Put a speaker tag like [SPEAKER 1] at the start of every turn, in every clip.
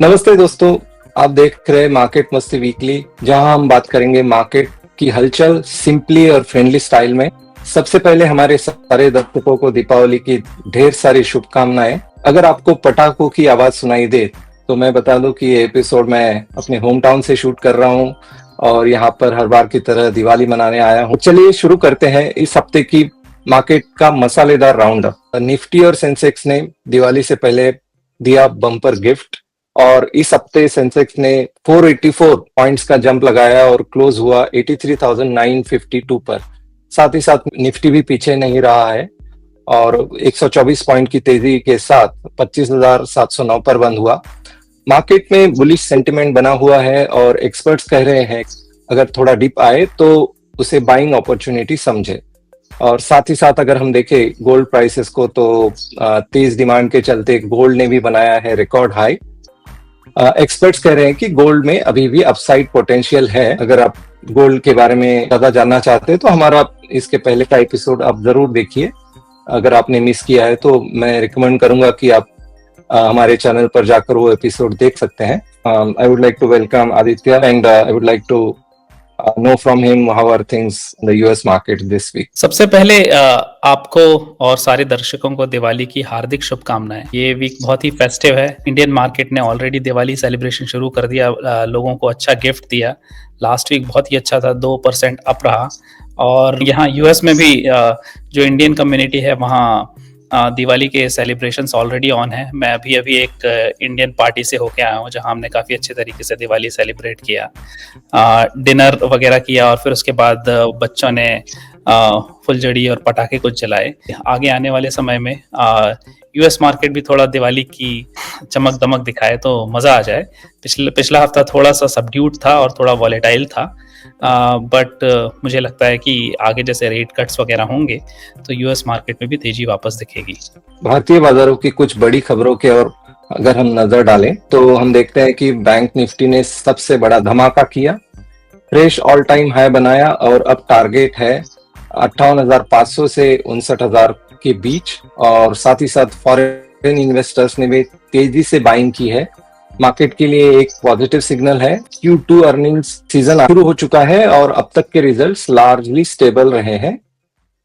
[SPEAKER 1] नमस्ते दोस्तों। आप देख रहे हैं मार्केट मस्ती वीकली, जहां हम बात करेंगे मार्केट की हलचल सिंपली और फ्रेंडली स्टाइल में। सबसे पहले हमारे सारे दर्शकों को दीपावली की ढेर सारी शुभकामनाएं। अगर आपको पटाखों की आवाज सुनाई दे तो मैं बता दूं कि ये एपिसोड मैं अपने होम टाउन से शूट कर रहा हूं और यहाँ पर हर बार की तरह दिवाली मनाने आया हूं। चलिए शुरू करते हैं इस हफ्ते की मार्केट का मसालेदार राउंड अप। निफ्टी और सेंसेक्स ने दिवाली से पहले दिया बम्पर गिफ्ट और इस हफ्ते सेंसेक्स ने 484 पॉइंट्स का जंप लगाया और क्लोज हुआ 83,952 पर। साथ ही साथ निफ्टी भी पीछे नहीं रहा है और 124 पॉइंट की तेजी के साथ 25,709 पर बंद हुआ। मार्केट में बुलिश सेंटिमेंट बना हुआ है और एक्सपर्ट्स कह रहे हैं अगर थोड़ा डिप आए तो उसे बाइंग अपॉर्चुनिटी समझे। और साथ ही साथ अगर हम देखें गोल्ड प्राइसेस को तो तेज डिमांड के चलते गोल्ड ने भी बनाया है रिकॉर्ड हाई। एक्सपर्ट्स कह रहे हैं कि गोल्ड में अभी भी अपसाइड पोटेंशियल है। अगर आप गोल्ड के बारे में ज्यादा जानना चाहते हैं तो हमारा इसके पहले का एपिसोड आप जरूर देखिए। अगर आपने मिस किया है तो मैं रिकमेंड करूंगा कि आप हमारे चैनल पर जाकर वो एपिसोड देख सकते हैं। I would like to welcome Aditya and I would like to know from him how are things in the US market this week.
[SPEAKER 2] सबसे पहले आपको और सारे दर्शकों को दिवाली की हार्दिक शुभकामनाएं। ये वीक बहुत ही फेस्टिव है। इंडियन मार्केट ने ऑलरेडी दिवाली सेलिब्रेशन शुरू कर दिया, लोगों को अच्छा गिफ्ट दिया। लास्ट वीक बहुत ही अच्छा था, 2% अप रहा। और यहाँ यूएस में भी जो इंडियन कम्युनिटी है वहाँ दिवाली के सेलिब्रेशंस ऑलरेडी ऑन है। मैं अभी एक इंडियन पार्टी से होके आया हूँ जहाँ हमने काफ़ी अच्छे तरीके से दिवाली सेलिब्रेट किया, डिनर वगैरह किया और फिर उसके बाद बच्चों ने फुलझड़ी और पटाखे कुछ जलाए। आगे आने वाले समय में यूएस मार्केट भी थोड़ा दिवाली की चमक दमक दिखाए तो मज़ा आ जाए। पिछला हफ्ता थोड़ा सा सबड्यूड था और थोड़ा वॉलेटाइल था, बट मुझे लगता है कि आगे जैसे रेट कट्स वगैरह होंगे तो यूएस मार्केट में भी तेजी वापस दिखेगी।
[SPEAKER 1] भारतीय बाजारों की कुछ बड़ी खबरों के और अगर हम नजर डालें तो हम देखते हैं कि बैंक निफ्टी ने सबसे बड़ा धमाका किया, फ्रेश ऑल टाइम हाई बनाया और अब टारगेट है 58,500 से 59,000 के बीच। और साथ ही साथ फॉरेन इन्वेस्टर्स ने भी तेजी से बाइंग की है। मार्केट के लिए एक पॉजिटिव सिग्नल है। Q2 अर्निंग्स सीजन शुरू हो चुका है और अब तक के रिजल्ट्स लार्जली स्टेबल रहे हैं,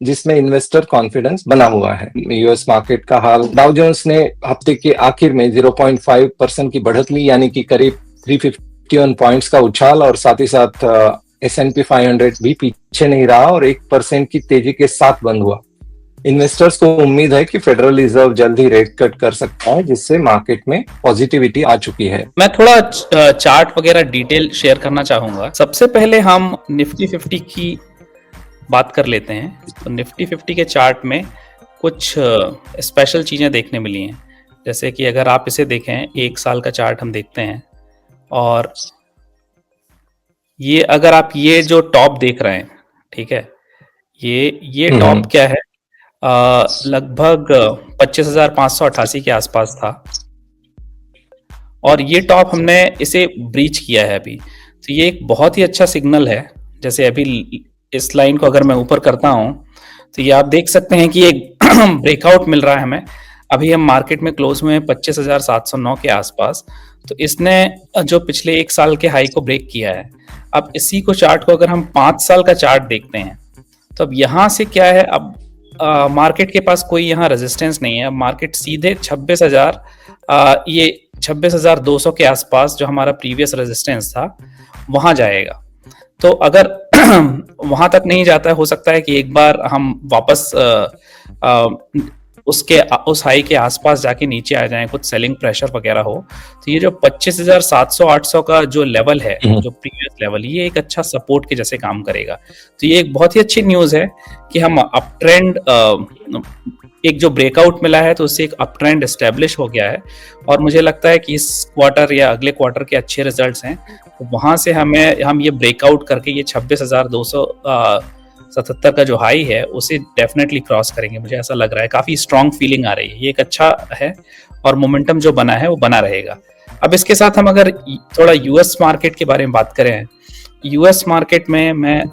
[SPEAKER 1] जिसमें इन्वेस्टर कॉन्फिडेंस बना हुआ है। यूएस मार्केट का हाल, डाउ जोन्स ने हफ्ते के आखिर में 0.5% की बढ़त ली, यानी कि करीब 351 पॉइंट्स का उछाल। और साथ ही साथ S&P 500 भी पीछे नहीं रहा और 1% की तेजी के साथ बंद हुआ। इन्वेस्टर्स को उम्मीद है कि फेडरल रिजर्व जल्द ही रेट कट कर सकता है, जिससे मार्केट में पॉजिटिविटी आ चुकी है।
[SPEAKER 2] मैं थोड़ा चार्ट वगैरह डिटेल शेयर करना चाहूंगा। सबसे पहले हम निफ्टी 50 की बात कर लेते हैं। तो निफ्टी 50 के चार्ट में कुछ स्पेशल चीजें देखने मिली हैं। जैसे कि अगर आप इसे देखें, 1 साल का चार्ट हम देखते हैं और ये अगर आप ये जो टॉप देख रहे हैं, ठीक है, ये टॉप क्या है, लगभग 25,588 के आसपास था और ये टॉप हमने इसे ब्रीच किया है अभी। तो ये एक बहुत ही अच्छा सिग्नल है। जैसे अभी इस लाइन को अगर मैं ऊपर करता हूं तो ये आप देख सकते हैं कि एक ब्रेकआउट मिल रहा है हमें। अभी हम मार्केट में क्लोज हुए हैं 25,709 के आसपास। तो इसने जो पिछले 1 साल के हाई को ब्रेक किया है। अब इसी को चार्ट को अगर हम 5 साल का चार्ट देखते हैं तो अब यहाँ से क्या है, अब मार्केट के पास कोई यहाँ रेजिस्टेंस नहीं है। अब मार्केट सीधे 26,000 ये 26,200 के आसपास जो हमारा प्रीवियस रेजिस्टेंस था वहां जाएगा। तो अगर वहां तक नहीं जाता है, हो सकता है कि एक बार हम वापस उस हाई के आसपास जाके नीचे आ जाएं, कुछ सेलिंग प्रेशर वगैरह हो। तो ये जो 25,700-800 का जो लेवल है, जो प्रीवियस लेवल, ये एक अच्छा सपोर्ट के जैसे काम करेगा। तो ये एक बहुत ही अच्छी न्यूज है कि हम अप ट्रेंड, एक जो ब्रेकआउट मिला है तो उससे एक अप ट्रेंड एस्टेब्लिश हो गया है। और मुझे लगता है कि इस क्वार्टर या अगले क्वार्टर के अच्छे रिजल्ट्स हैं, तो वहां से हम ये ब्रेकआउट करके ये 26,277 का जो हाई है उसे डेफिनेटली क्रॉस करेंगे। मुझे ऐसा लग रहा है, काफी स्ट्रांग फीलिंग आ रही है। ये एक अच्छा है और मोमेंटम जो बना है वो बना रहेगा। अब इसके साथ हम अगर थोड़ा यूएस मार्केट के बारे में बात करें, यूएस मार्केट में मैं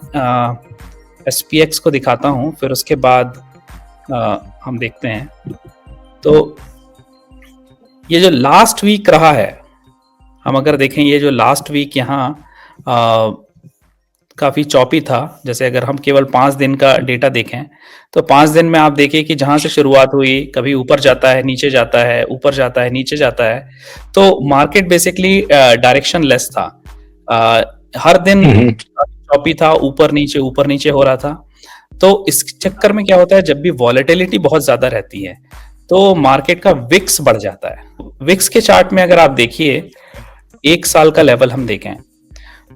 [SPEAKER 2] SPX को दिखाता हूं, फिर उसके बाद हम देखते हैं। तो ये जो लास्ट वीक रहा है हम अगर देखें ये जो लास्ट वीक यहाँ काफ़ी चौपी था। जैसे अगर हम केवल 5 दिन का डेटा देखें तो 5 दिन में आप देखिए कि जहाँ से शुरुआत हुई, कभी ऊपर जाता है, नीचे जाता है, ऊपर जाता है, नीचे जाता है। तो मार्केट बेसिकली डायरेक्शन लेस था। हर दिन चौपी था, ऊपर नीचे हो रहा था। तो इस चक्कर में क्या होता है, जब भी वॉलेटिलिटी बहुत ज्यादा रहती है तो मार्केट का विक्स बढ़ जाता है। विक्स के चार्ट में अगर आप देखिए 1 साल का लेवल हम देखें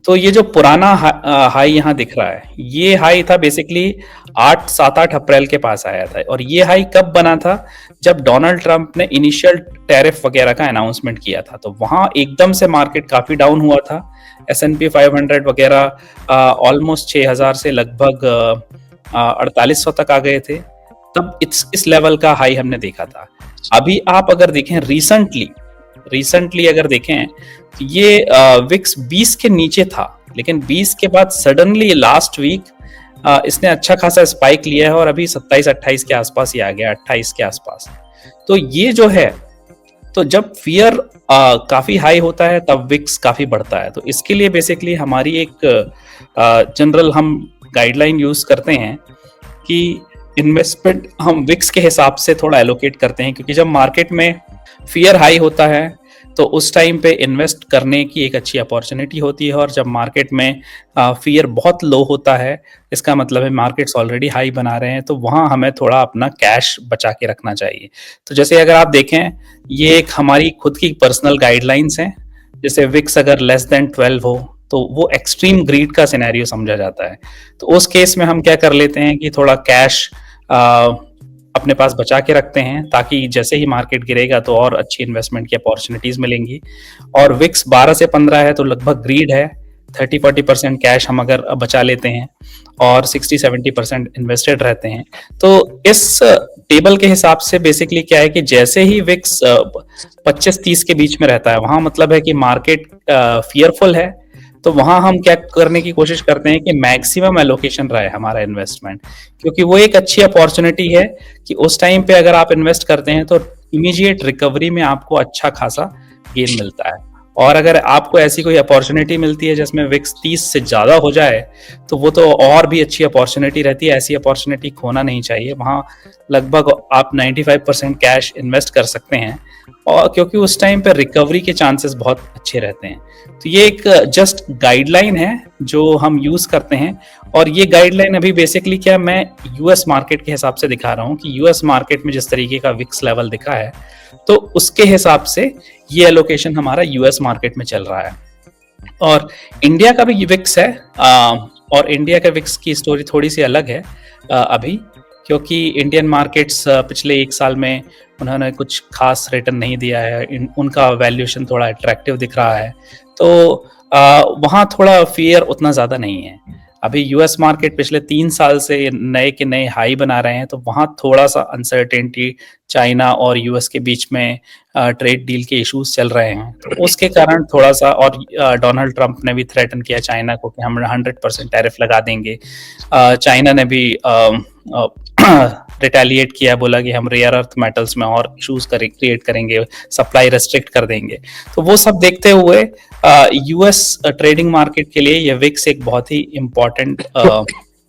[SPEAKER 2] तो ये जो पुराना हाई यहाँ दिख रहा है, ये हाई था बेसिकली 7-8 अप्रैल के पास आया था। और ये हाई कब बना था, जब डोनाल्ड ट्रंप ने इनिशियल टैरिफ वगैरह का अनाउंसमेंट किया था। तो वहां एकदम से मार्केट काफी डाउन हुआ था। S&P 500 वगैरह ऑलमोस्ट 6000 से लगभग 4800 तक आ गए थे। तब इस लेवल का हाई हमने देखा था। अभी आप अगर देखें रिसेंटली अगर देखें तो ये विक्स 20 के नीचे था, लेकिन 20 के बाद सडनली लास्ट वीक इसने अच्छा खासा स्पाइक लिया है और अभी 27-28 के आसपास ही आ गया, 28 के आसपास। तो ये जो है, तो जब फियर काफी हाई होता है तब विक्स काफी बढ़ता है। तो इसके लिए बेसिकली हमारी एक जनरल हम गाइडलाइन यूज करते हैं कि इन्वेस्टमेंट हम विक्स के हिसाब से थोड़ा एलोकेट करते हैं, क्योंकि जब मार्केट में फियर हाई होता है तो उस टाइम पे इन्वेस्ट करने की एक अच्छी अपॉर्चुनिटी होती है। और जब मार्केट में फियर बहुत लो होता है, इसका मतलब है मार्केट्स ऑलरेडी हाई बना रहे हैं, तो वहाँ हमें थोड़ा अपना कैश बचा के रखना चाहिए। तो जैसे अगर आप देखें, ये एक हमारी खुद की पर्सनल गाइडलाइंस हैं। जैसे विक्स अगर लेस देन 12 हो तो वो एक्सट्रीम ग्रीड का सिनेरियो समझा जाता है। तो उस केस में हम क्या कर लेते हैं कि थोड़ा कैश अपने पास बचा के रखते हैं, ताकि जैसे ही मार्केट गिरेगा तो और अच्छी इन्वेस्टमेंट की अपॉर्चुनिटीज मिलेंगी। और विक्स 12 से 15 है तो लगभग ग्रीड है। 30-40% कैश हम अगर बचा लेते हैं और 60-70% इन्वेस्टेड रहते हैं। तो इस टेबल के हिसाब से बेसिकली क्या है कि जैसे ही विक्स 25-30 के बीच में रहता है, वहां मतलब है कि मार्केट फियरफुल है। तो वहां हम क्या करने की कोशिश करते हैं कि मैक्सिमम एलोकेशन रहे हमारा इन्वेस्टमेंट, क्योंकि वो एक अच्छी अपॉर्चुनिटी है कि उस टाइम पे अगर आप इन्वेस्ट करते हैं तो इमीडिएट रिकवरी में आपको अच्छा खासा गेन मिलता है। और अगर आपको ऐसी कोई अपॉर्चुनिटी मिलती है जिसमें विक्स 30 से ज्यादा हो जाए तो वो तो और भी अच्छी अपॉर्चुनिटी रहती है। ऐसी अपॉर्चुनिटी खोना नहीं चाहिए। वहां लगभग आप 95% कैश इन्वेस्ट कर सकते हैं, और क्योंकि उस टाइम पे रिकवरी के चांसेस बहुत अच्छे रहते हैं। तो ये एक जस्ट गाइडलाइन है जो हम यूज करते हैं। और ये गाइडलाइन अभी बेसिकली क्या मैं यूएस मार्केट के हिसाब से दिखा रहा हूँ कि यूएस मार्केट में जिस तरीके का विक्स लेवल दिखा है, तो उसके हिसाब से ये एलोकेशन हमारा यूएस मार्केट में चल रहा है। और इंडिया का भी विक्स है, और इंडिया का विक्स की स्टोरी थोड़ी सी अलग है अभी, क्योंकि इंडियन मार्केट्स पिछले 1 साल में उन्होंने कुछ खास रिटर्न नहीं दिया है। उनका वैल्यूएशन थोड़ा अट्रैक्टिव दिख रहा है। तो वहाँ थोड़ा फियर उतना ज़्यादा नहीं है। अभी यूएस मार्केट पिछले 3 साल से नए के नए हाई बना रहे हैं, तो वहाँ थोड़ा सा अनसर्टेनिटी, चाइना और यूएस के बीच में ट्रेड डील के इश्यूज चल रहे हैं, तो उसके कारण थोड़ा सा। और डोनाल्ड ट्रंप ने भी थ्रेटन किया चाइना को कि हम 100% टैरिफ लगा देंगे। चाइना ने भी रिटेलिएट किया, बोला कि हम रेयर अर्थ मेटल्स में और इश्यूज क्रिएट करेंगे, सप्लाई रेस्ट्रिक्ट कर देंगे। तो वो सब देखते हुए यूएस ट्रेडिंग मार्केट के लिए ये विक्स एक बहुत ही इम्पोर्टेंट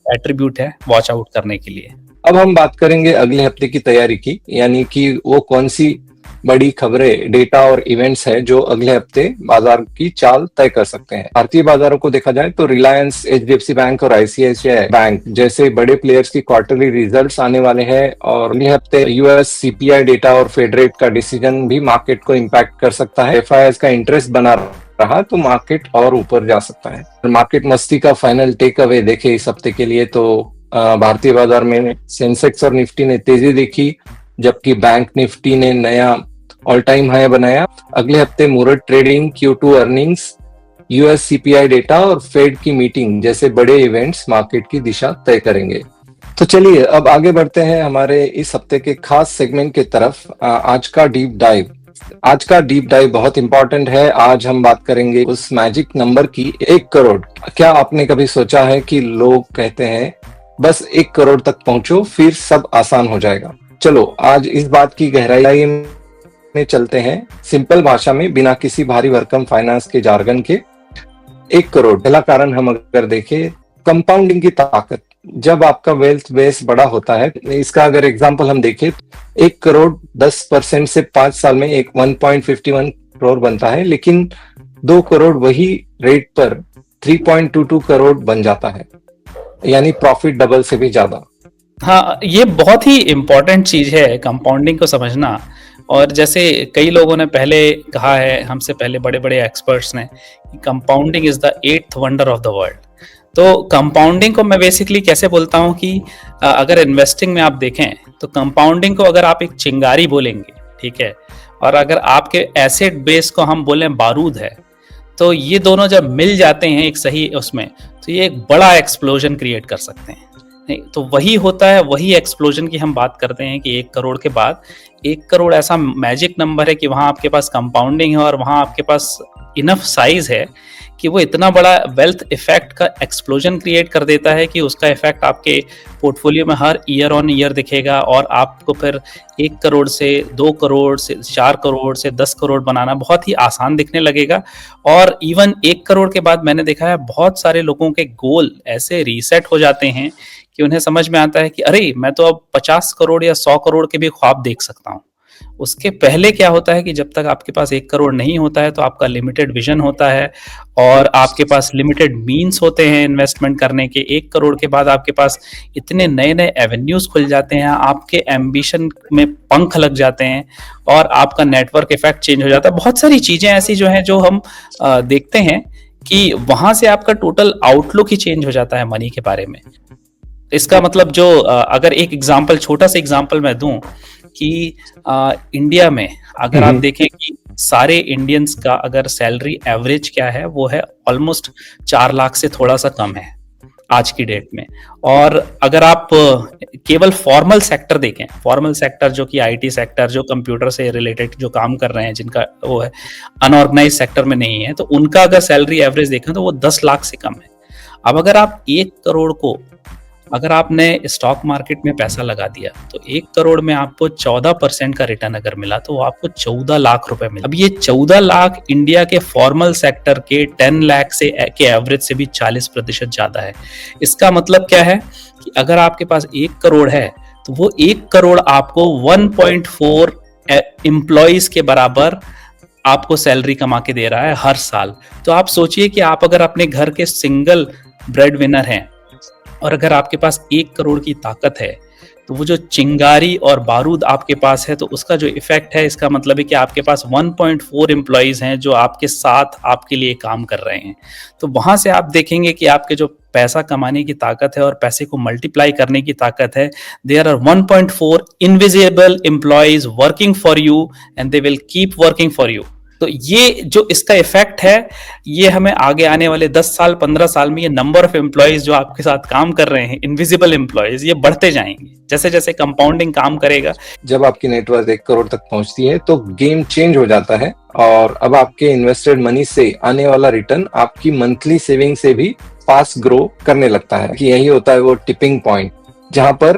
[SPEAKER 2] एट्रीब्यूट है वॉच आउट करने के लिए।
[SPEAKER 1] अब हम बात करेंगे अगले हफ्ते की तैयारी की, यानी कि वो कौन सी बड़ी खबरें, डेटा और इवेंट्स है जो अगले हफ्ते बाजार की चाल तय कर सकते हैं। भारतीय बाजारों को देखा जाए तो रिलायंस, HDFC बैंक और ICICI बैंक जैसे बड़े प्लेयर्स की क्वार्टरली रिजल्ट्स आने वाले हैं। और अगले हफ्ते US CPI डेटा और फेड रेट का डिसीजन भी मार्केट को इम्पैक्ट कर सकता है। FIIs का इंटरेस्ट बना रहा तो मार्केट और ऊपर जा सकता है। मार्केट मस्ती का फाइनल टेक अवे देखे इस हफ्ते के लिए तो भारतीय बाजार में सेंसेक्स और निफ्टी ने तेजी देखी, जबकि बैंक निफ्टी ने नया ऑल टाइम हाई बनाया। अगले हफ्ते मूरत trading, Q2 earnings, US CPI data और फेड की मीटिंग जैसे बड़े इवेंट्स मार्केट की दिशा तय करेंगे। तो चलिए अब आगे बढ़ते हैं हमारे इस हफ्ते के खास सेगमेंट की तरफ। आज का डीप डाइव बहुत इंपॉर्टेंट है। आज हम बात करेंगे उस मैजिक नंबर की, 1 करोड़। क्या आपने कभी सोचा है कि लोग कहते हैं बस 1 करोड़ तक पहुंचो फिर सब आसान हो जाएगा। चलो आज इस बात की गहराई में चलते हैं, सिंपल भाषा में, बिना किसी भारी भरकम फाइनेंस के जार्गन के। 1 करोड़, पहला कारण हम अगर देखें, कंपाउंडिंग की ताकत। जब आपका वेल्थ बेस बड़ा होता है, इसका अगर एग्जांपल हम देखें, 1 करोड़ 10% से 5 साल में एक 1.51 करोड़ बनता है, लेकिन 2 करोड़ वही रेट पर 3.22 करोड़ बन जाता है, यानी प्रॉफिट डबल से भी ज्यादा।
[SPEAKER 2] हाँ, ये बहुत ही इम्पोर्टेंट चीज है कंपाउंडिंग को समझना। और जैसे कई लोगों ने पहले कहा है, हमसे पहले बड़े बड़े एक्सपर्ट्स ने, कि compounding is the 8th wonder of the world. तो कंपाउंडिंग को मैं बेसिकली कैसे बोलता हूँ कि अगर इन्वेस्टिंग में आप देखें तो कंपाउंडिंग को अगर आप एक चिंगारी बोलेंगे, ठीक है, और अगर आपके एसेट बेस को हम बोलें बारूद है, तो ये दोनों जब मिल जाते हैं एक सही उसमें, तो ये एक बड़ा एक्सप्लोजन क्रिएट कर सकते हैं। नहीं तो वही होता है, वही एक्सप्लोजन की हम बात करते हैं कि 1 करोड़ के बाद 1 करोड़ ऐसा मैजिक नंबर है कि वहां आपके पास कंपाउंडिंग है और वहां आपके पास इनफ साइज है कि वो इतना बड़ा वेल्थ इफेक्ट का एक्सप्लोजन क्रिएट कर देता है कि उसका इफेक्ट आपके पोर्टफोलियो में हर ईयर ऑन ईयर दिखेगा। और आपको फिर 1 करोड़ से 2 करोड़ से 4 करोड़ से 10 करोड़ बनाना बहुत ही आसान दिखने लगेगा। और इवन 1 करोड़ के बाद मैंने देखा है बहुत सारे लोगों के गोल ऐसे रीसेट हो जाते हैं कि उन्हें समझ में आता है कि अरे मैं तो अब 50 करोड़ या 100 करोड़ के भी ख्वाब देख सकता हूँ। उसके पहले क्या होता है कि जब तक आपके पास 1 करोड़ नहीं होता है तो आपका लिमिटेड विजन होता है और आपके पास लिमिटेड मीन्स होते हैं इन्वेस्टमेंट करने के। 1 करोड़ के बाद आपके पास इतने नए नए एवेन्यूज खुल जाते हैं, आपके एम्बिशन में पंख लग जाते हैं और आपका नेटवर्क इफेक्ट चेंज हो जाता है। बहुत सारी चीजें ऐसी जो हैं जो हम देखते हैं कि वहां से आपका टोटल आउटलुक ही चेंज हो जाता है मनी के बारे में। इसका मतलब जो अगर एक एग्जांपल, छोटा सा एग्जांपल मैं दूं कि इंडिया में अगर आप देखें कि सारे इंडियंस का अगर सैलरी एवरेज क्या है, वो है ऑलमोस्ट 4 लाख से थोड़ा सा कम है आज की डेट में। और अगर आप केवल फॉर्मल सेक्टर देखें, फॉर्मल सेक्टर जो कि आईटी सेक्टर, जो कंप्यूटर से रिलेटेड जो काम कर रहे हैं, जिनका वो है, अनऑर्गेनाइज सेक्टर में नहीं है, तो उनका अगर सैलरी एवरेज देखें तो वो 10 लाख से कम है। अब अगर आप 1 करोड़ को, अगर आपने स्टॉक मार्केट में पैसा लगा दिया तो 1 करोड़ में आपको 14% का रिटर्न अगर मिला तो वो आपको 14 लाख रुपए मिला। अब ये 14 लाख इंडिया के फॉर्मल सेक्टर के 10 लाख से के एवरेज से भी 40% ज्यादा है। इसका मतलब क्या है कि अगर आपके पास 1 करोड़ है तो वो 1 करोड़ आपको 1.4 एम्प्लॉइज के बराबर आपको सैलरी कमा के दे रहा है हर साल। तो आप सोचिए कि आप अगर अपने घर के सिंगल ब्रेड विनर हैं और अगर आपके पास 1 करोड़ की ताकत है तो वो जो चिंगारी और बारूद आपके पास है तो उसका जो इफेक्ट है, इसका मतलब है कि आपके पास 1.4 एम्प्लॉइज हैं जो आपके साथ आपके लिए काम कर रहे हैं। तो वहां से आप देखेंगे कि आपके जो पैसा कमाने की ताकत है और पैसे को मल्टीप्लाई करने की ताकत है, there are 1.4 invisible employees working for you and they will keep working for you. तो ये जो इसका इफेक्ट है, ये हमें आगे आने वाले 10 साल 15 साल में ये नंबर ऑफ एम्प्लॉइज जो आपके साथ काम कर रहे हैं, इनविजिबल एम्प्लॉइज, ये बढ़ते जाएंगे जैसे जैसे कंपाउंडिंग काम करेगा।
[SPEAKER 1] जब आपकी नेटवर्थ 1 करोड़ तक पहुंचती है तो गेम चेंज हो जाता है और अब आपके इन्वेस्टेड मनी से आने वाला रिटर्न आपकी मंथली सेविंग से भी फास्ट ग्रो करने लगता है। कि यही होता है वो टिपिंग पॉइंट जहां पर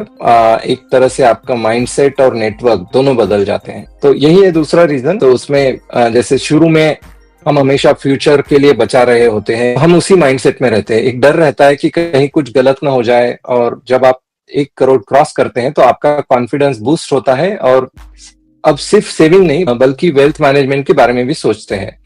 [SPEAKER 1] एक तरह से आपका माइंडसेट और नेटवर्क दोनों बदल जाते हैं। तो यही है दूसरा रीजन। तो उसमें जैसे शुरू में हम हमेशा फ्यूचर के लिए बचा रहे होते हैं, हम उसी माइंडसेट में रहते हैं, एक डर रहता है कि कहीं कुछ गलत ना हो जाए। और जब आप 1 करोड़ क्रॉस करते हैं तो आपका कॉन्फिडेंस बूस्ट होता है और अब सिर्फ सेविंग नहीं बल्कि वेल्थ मैनेजमेंट के बारे में भी सोचते हैं।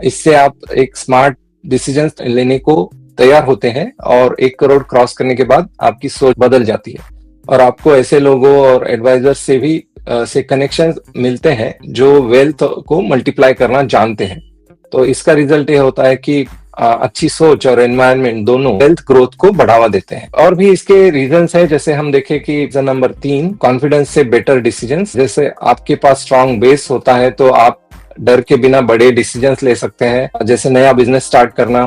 [SPEAKER 1] इससे आप एक स्मार्ट डिसीजन लेने को तैयार होते हैं और 1 करोड़ क्रॉस करने के बाद आपकी सोच बदल जाती है और आपको ऐसे लोगों और एडवाइजर्स से भी से कनेक्शन मिलते हैं जो वेल्थ को मल्टीप्लाई करना जानते हैं। तो इसका रिजल्ट ये होता है कि अच्छी सोच और एनवायरनमेंट दोनों वेल्थ ग्रोथ को बढ़ावा देते हैं। और भी इसके रीजंस है, जैसे हम देखें कि रीजन नंबर 3, कॉन्फिडेंस से बेटर डिसीजंस। जैसे आपके पास स्ट्रांग बेस होता है तो आप डर के बिना बड़े डिसीजंस ले सकते हैं, जैसे नया बिजनेस स्टार्ट करना,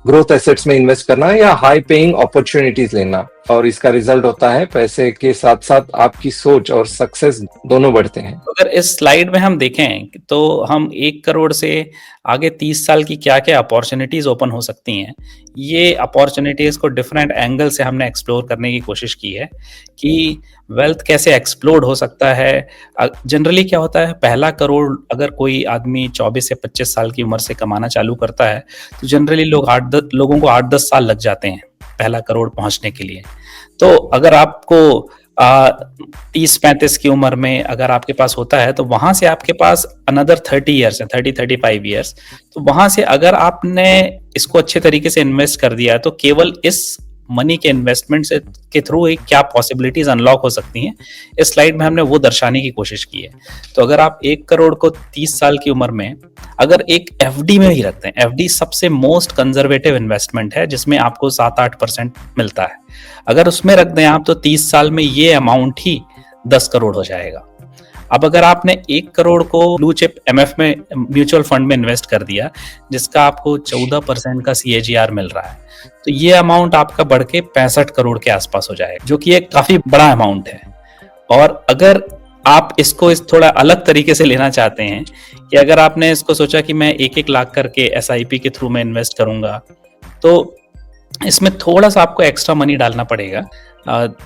[SPEAKER 1] ग्रोथ एसेट्स में इन्वेस्ट करना या हाई पेइंग अपॉर्चुनिटीज लेना। और इसका रिजल्ट होता है पैसे के साथ साथ आपकी सोच और सक्सेस दोनों बढ़ते हैं।
[SPEAKER 2] अगर इस स्लाइड में हम देखें तो हम 1 करोड़ से आगे 30 साल की क्या क्या अपॉर्चुनिटीज ओपन हो सकती हैं, ये अपॉर्चुनिटीज को डिफरेंट एंगल से हमने एक्सप्लोर करने की कोशिश की है कि वेल्थ कैसे एक्सप्लोड हो सकता है। जनरली क्या होता है, पहला करोड़ अगर कोई आदमी 24 से 25 साल की उम्र से कमाना चालू करता है तो जनरली लोगों को 8-10 साल लग जाते हैं पहला करोड़ पहुंचने के लिए। तो अगर आपको 30-35 की उम्र में अगर आपके पास होता है तो वहां से आपके पास अनदर 30 ईयर्स है, 30-35 ईयर्स। तो वहां से अगर आपने इसको अच्छे तरीके से इन्वेस्ट कर दिया तो केवल इस मनी के इन्वेस्टमेंट से के थ्रू क्या पॉसिबिलिटीज अनलॉक हो सकती हैं, इस स्लाइड में हमने वो दर्शाने की कोशिश की है। तो अगर आप 1 करोड़ को 30 साल की उम्र में अगर एक एफडी में ही रखते हैं, एफडी सबसे मोस्ट कंजर्वेटिव इन्वेस्टमेंट है जिसमें आपको 7-8% मिलता है, अगर उसमें रख दें आप तो 30 साल में ये अमाउंट ही 10 करोड़ हो जाएगा। अब अगर आपने 1 करोड़ को ब्लू चिप एमएफ में म्यूचुअल फंड में इन्वेस्ट कर दिया जिसका आपको 14% का सीएजीआर मिल रहा है, तो ये अमाउंट आपका बढ़ के 65 करोड़ के आसपास हो जाएगा, जो कि एक काफी बड़ा अमाउंट है। और अगर आप इसको इस थोड़ा अलग तरीके से लेना चाहते हैं कि अगर आपने इसको सोचा कि मैं 1-1 लाख करके एसआईपी के थ्रू मैं इन्वेस्ट करूंगा, तो इसमें थोड़ा सा आपको एक्स्ट्रा मनी डालना पड़ेगा।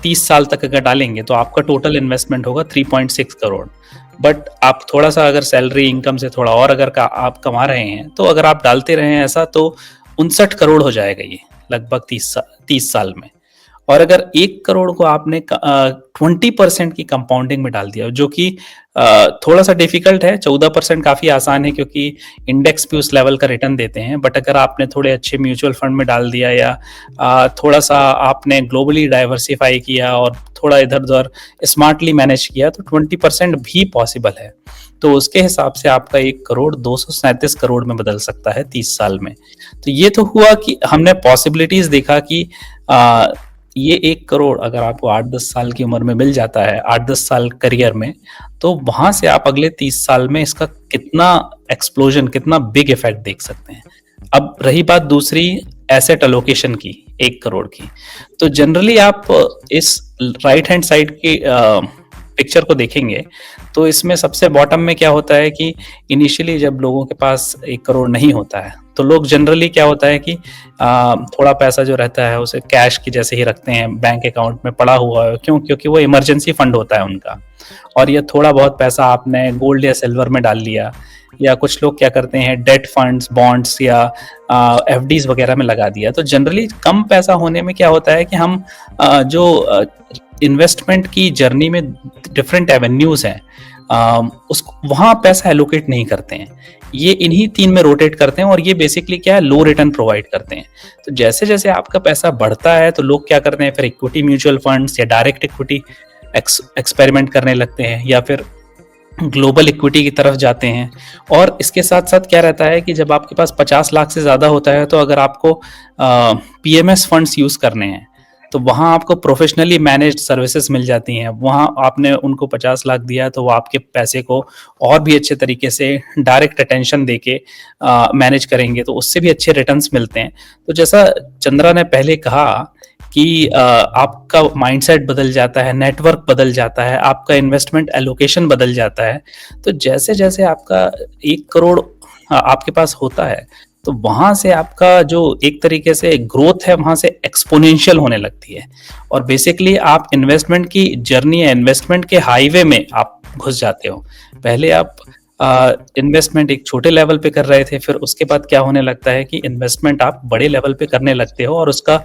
[SPEAKER 2] 30 साल तक अगर डालेंगे तो आपका टोटल इन्वेस्टमेंट होगा 3.6 करोड़। बट आप थोड़ा सा अगर सैलरी इनकम से थोड़ा और अगर आप कमा रहे हैं तो अगर आप डालते रहे ऐसा तो 59 करोड़ हो जाएगा ये लगभग 30 साल में। और अगर 1 करोड़ को आपने 20% की कंपाउंडिंग में डाल दिया, जो कि थोड़ा सा डिफिकल्ट है, 14% काफी आसान है क्योंकि इंडेक्स भी उस लेवल का रिटर्न देते हैं। बट अगर आपने थोड़े अच्छे म्यूचुअल फंड में डाल दिया या थोड़ा सा आपने ग्लोबली डाइवर्सिफाई किया और थोड़ा इधर उधर स्मार्टली मैनेज किया तो 20% भी पॉसिबल है। तो उसके हिसाब से आपका 1 करोड़ 237 करोड़ में बदल सकता है 30 साल में। तो ये तो हुआ कि हमने पॉसिबिलिटीज देखा कि ये 1 करोड़ अगर आपको 8-10 साल की उम्र में मिल जाता है, 8-10 साल करियर में, तो वहां से आप अगले 30 साल में इसका कितना एक्सप्लोजन, कितना बिग इफेक्ट देख सकते हैं। अब रही बात दूसरी एसेट अलोकेशन की 1 करोड़ की, तो जनरली आप इस राइट हैंड साइड की पिक्चर को देखेंगे तो इसमें सबसे बॉटम में क्या होता है कि इनिशियली जब लोगों के पास 1 करोड़ नहीं होता है तो लोग जनरली क्या होता है कि थोड़ा पैसा जो रहता है उसे कैश की जैसे ही रखते हैं, बैंक अकाउंट में पड़ा हुआ है, क्यों? क्योंकि वो इमरजेंसी फंड होता है उनका। और ये थोड़ा बहुत पैसा आपने गोल्ड या सिल्वर में डाल लिया, या कुछ लोग क्या करते हैं डेट फंड्स, बॉन्ड्स या एफडीज वगैरह में लगा दिया। तो जनरली कम पैसा होने में क्या होता है कि हम जो इन्वेस्टमेंट की जर्नी में डिफरेंट एवेन्यूज हैं उस वहां पैसा एलोकेट नहीं करते हैं, ये इन्हीं 3 में रोटेट करते हैं और ये बेसिकली क्या है, लो रिटर्न प्रोवाइड करते हैं। तो जैसे जैसे आपका पैसा बढ़ता है तो लोग क्या करते हैं, फिर इक्विटी म्यूचुअल फंड्स या डायरेक्ट इक्विटी एक्सपेरिमेंट करने लगते हैं या फिर ग्लोबल इक्विटी की तरफ जाते हैं। और इसके साथ साथ क्या रहता है कि जब आपके पास 50 लाख से ज्यादा होता है तो अगर आपको पीएमएस फंड्स यूज करने हैं तो वहां आपको प्रोफेशनली मैनेज्ड सर्विसेज मिल जाती हैं। वहां आपने उनको 50 लाख दिया तो वो आपके पैसे को और भी अच्छे तरीके से डायरेक्ट अटेंशन देके मैनेज करेंगे, तो उससे भी अच्छे रिटर्न्स मिलते हैं। तो जैसा चंद्रा ने पहले कहा कि आपका माइंडसेट बदल जाता है, नेटवर्क बदल जाता है, आपका इन्वेस्टमेंट एलोकेशन बदल जाता है। तो जैसे जैसे आपका 1 करोड़ आपके पास होता है तो वहां से आपका जो एक तरीके से ग्रोथ है वहां से एक्सपोनेंशियल होने लगती है और बेसिकली आप इन्वेस्टमेंट की जर्नी या इन्वेस्टमेंट के हाईवे में आप घुस जाते हो। पहले आप इन्वेस्टमेंट एक छोटे लेवल पे कर रहे थे, फिर उसके बाद क्या होने लगता है कि इन्वेस्टमेंट आप बड़े लेवल पे करने लगते हो और उसका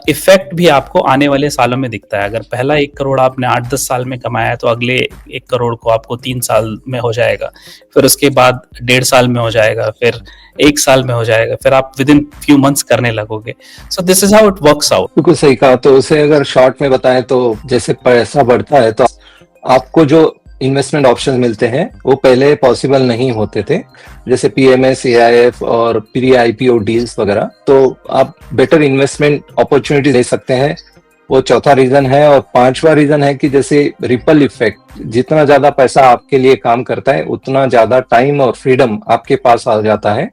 [SPEAKER 2] इफेक्ट भी आपको आने वाले सालों में दिखता है। अगर पहला 1 करोड़ आपने 8-10 साल में कमाया तो अगले 1 करोड़ को आपको 3 साल में हो जाएगा, फिर उसके बाद 1.5 साल में हो जाएगा, फिर 1 साल में हो जाएगा, फिर आप विद इन फ्यू मंथ्स करने लगोगे। So this is how it works out.
[SPEAKER 1] बिल्कुल सही कहा। तो उसे अगर शॉर्ट में बताएं तो जैसे पैसा बढ़ता है तो आपको जो इन्वेस्टमेंट ऑप्शन मिलते हैं वो पहले पॉसिबल नहीं होते थे, जैसे पीएमएस, एआईएफ और प्री आईपीओ डील्स वगैरह। तो आप बेटर इन्वेस्टमेंट अपॉर्चुनिटी ले सकते हैं, वो चौथा रीजन है। और 5वां रीजन है कि जैसे रिपल इफेक्ट, जितना ज्यादा पैसा आपके लिए काम करता है उतना ज्यादा टाइम और फ्रीडम आपके पास आ जाता है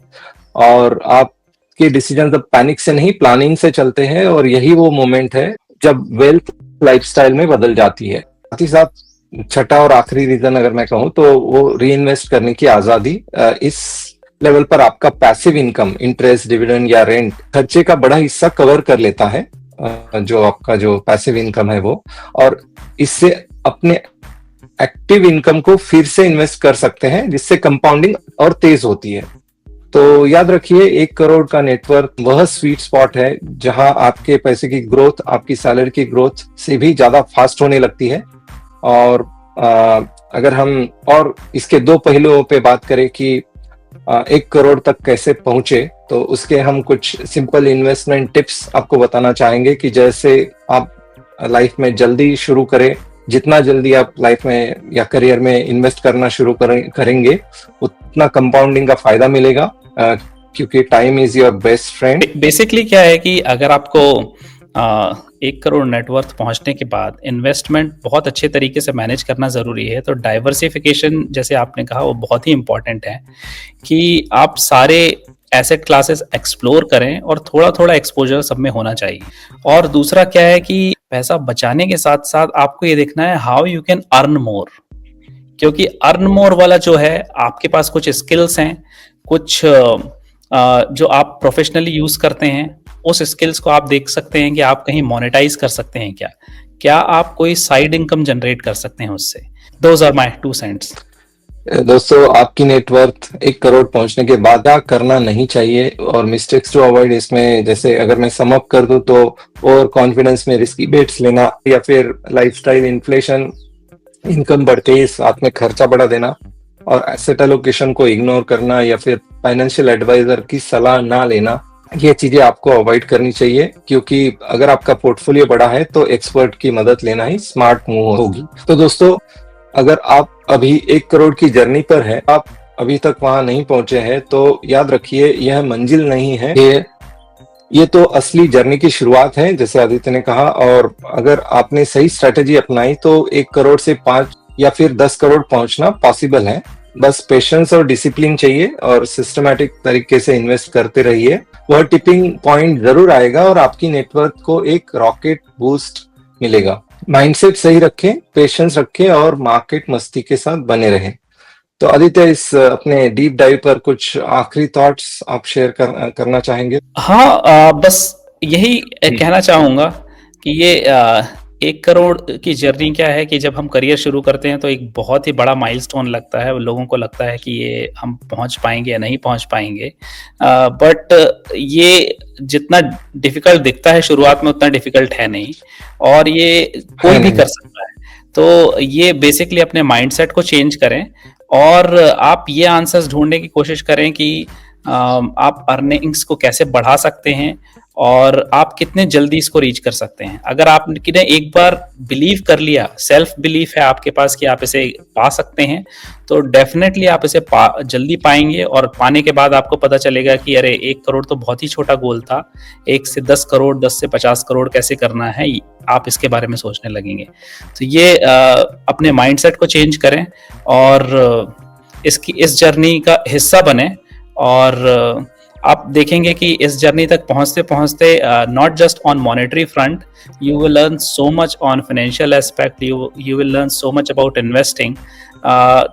[SPEAKER 1] और आपके डिसीजन अब पैनिक से नहीं प्लानिंग से चलते हैं। और यही वो मोमेंट है जब वेल्थ लाइफस्टाइल में बदल जाती है। साथ ही साथ छठा और आखिरी रीजन अगर मैं कहूँ तो वो री इन्वेस्ट करने की आजादी। इस लेवल पर आपका पैसिव इनकम, इंटरेस्ट, डिविडेंड या रेंट खर्चे का बड़ा हिस्सा कवर कर लेता है, जो आपका जो पैसिव इनकम है वो, और इससे अपने एक्टिव इनकम को फिर से इन्वेस्ट कर सकते हैं, जिससे कंपाउंडिंग और तेज होती है। तो याद रखिए, 1 करोड़ का नेटवर्क वह स्वीट स्पॉट है जहां आपके पैसे की ग्रोथ आपकी सैलरी की ग्रोथ से भी ज्यादा फास्ट होने लगती है। और अगर हम और इसके दो पहलुओं पे बात करें कि 1 करोड़ तक कैसे पहुंचे, तो उसके हम कुछ सिंपल इन्वेस्टमेंट टिप्स आपको बताना चाहेंगे कि जैसे आप लाइफ में जल्दी शुरू करें, जितना जल्दी आप लाइफ में या करियर में इन्वेस्ट करना शुरू करेंगे उतना कंपाउंडिंग का फायदा मिलेगा, क्योंकि time is your best friend.
[SPEAKER 2] Basically क्या है कि अगर आपको 1 करोड़ नेटवर्थ पहुंचने के बाद इन्वेस्टमेंट बहुत अच्छे तरीके से मैनेज करना ज़रूरी है, तो डाइवर्सिफिकेशन जैसे आपने कहा वो बहुत ही इंपॉर्टेंट है कि आप सारे एसेट क्लासेस एक्सप्लोर करें और थोड़ा थोड़ा एक्सपोजर सब में होना चाहिए। और दूसरा क्या है कि पैसा बचाने के साथ साथ आपको ये देखना है how you can earn more, क्योंकि अर्न मोर वाला जो है आपके पास कुछ स्किल्स हैं, कुछ जो आप प्रोफेशनली यूज करते हैं, उस स्किल्स को आप देख सकते हैं कि आप कहीं मोनेटाइज कर सकते हैं क्या आप कोई साइड इनकम जनरेट कर सकते हैं उससे। Those are my 2 cents.
[SPEAKER 1] दोस्तों, आपकी नेटवर्थ 1 करोड़ पहुंचने के बाद क्या करना नहीं चाहिए और मिस्टेक्स टू अवॉइड, इसमें जैसे अगर मैं सम अप कर दूं तो ओवर कॉन्फिडेंस में रिस्की बेट्स लेना, या फिर लाइफस्टाइल इन्फ्लेशन, इनकम बढ़ते ही साथ में खर्चा बढ़ा देना, और एसेट एलोकेशन को इग्नोर करना, या फिर फाइनेंशियल एडवाइजर की सलाह ना लेना, ये चीजें आपको अवॉइड करनी चाहिए। क्योंकि अगर आपका पोर्टफोलियो बड़ा है तो एक्सपर्ट की मदद लेना ही स्मार्ट मूव होगी। तो दोस्तों, अगर आप अभी 1 करोड़ की जर्नी पर है, आप अभी तक वहां नहीं पहुंचे हैं, तो याद रखिए यह मंजिल नहीं है, ये तो असली जर्नी की शुरुआत है, जैसे आदित्य ने कहा। और अगर आपने सही स्ट्रेटेजी अपनाई तो 1 करोड़ से 5 या फिर 10 करोड़ पहुंचना पॉसिबल है। बस पेशेंस और डिसिप्लिन चाहिए और सिस्टमैटिक तरीके से इन्वेस्ट करते रहिए। वह टिपिंग पॉइंट जरूर आएगा और आपकी नेटवर्क को एक रॉकेट बूस्ट मिलेगा। माइंडसेट सही रखें, पेशेंस रखें और मार्केट मस्ती के साथ बने रहें। तो आदित्य, इस अपने डीप डाइव पर कुछ आखिरी थॉट्स आप शेयर करना चाहेंगे?
[SPEAKER 2] हाँ, बस यही कहना चाहूंगा कि ये 1 करोड़ की जर्नी क्या है कि जब हम करियर शुरू करते हैं तो एक बहुत ही बड़ा माइलस्टोन लगता है। लोगों को लगता है कि ये हम पहुंच पाएंगे या नहीं पहुंच पाएंगे, बट ये जितना डिफिकल्ट दिखता है शुरुआत में उतना डिफिकल्ट है नहीं, और ये कोई भी कर सकता है। तो ये बेसिकली अपने माइंडसेट को चेंज करें और आप ये आंसर्स ढूंढने की कोशिश करें कि आप अर्निंग्स को कैसे बढ़ा सकते हैं और आप कितने जल्दी इसको रीच कर सकते हैं। अगर आपने एक बार बिलीव कर लिया, सेल्फ बिलीफ है आपके पास कि आप इसे पा सकते हैं, तो डेफिनेटली आप इसे जल्दी पाएंगे। और पाने के बाद आपको पता चलेगा कि अरे 1 करोड़ तो बहुत ही छोटा गोल था, 1 से 10 करोड़, 10 से 50 करोड़ कैसे करना है, आप इसके बारे में सोचने लगेंगे। तो ये अपने माइंडसेट को चेंज करें और इस जर्नी का हिस्सा बने, और आप देखेंगे कि इस जर्नी तक पहुंचते पहुंचते not just on monetary front, you will learn so much on financial aspect, you will learn so much about investing.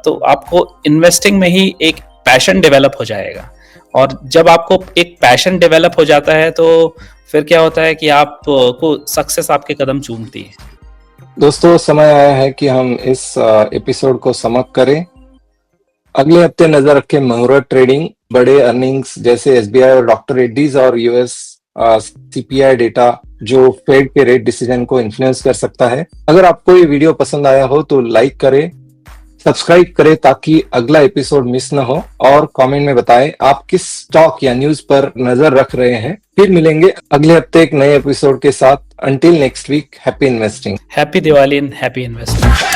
[SPEAKER 2] तो आपको इन्वेस्टिंग में ही एक पैशन डेवलप हो जाएगा, और जब आपको एक पैशन डेवलप हो जाता है तो फिर क्या होता है कि आपको सक्सेस आपके कदम चूमती है।
[SPEAKER 1] दोस्तों, समय आया है कि हम इस एपिसोड को समाप्त करें। अगले हफ्ते नजर रखें मुहूर्त ट्रेडिंग, बड़े अर्निंग्स जैसे एसबीआई और डॉक्टर रेड्डीज और यूएस सीपीआई डेटा जो फेड के रेट डिसीजन को इन्फ्लुएंस कर सकता है। अगर आपको ये वीडियो पसंद आया हो तो लाइक करें, सब्सक्राइब करें ताकि अगला एपिसोड मिस न हो, और कमेंट में बताएं आप किस स्टॉक या न्यूज पर नजर रख रहे हैं। फिर मिलेंगे अगले हफ्ते एक नए एपिसोड के साथ। Until next week, happy investing.
[SPEAKER 2] Happy Diwali and happy investing.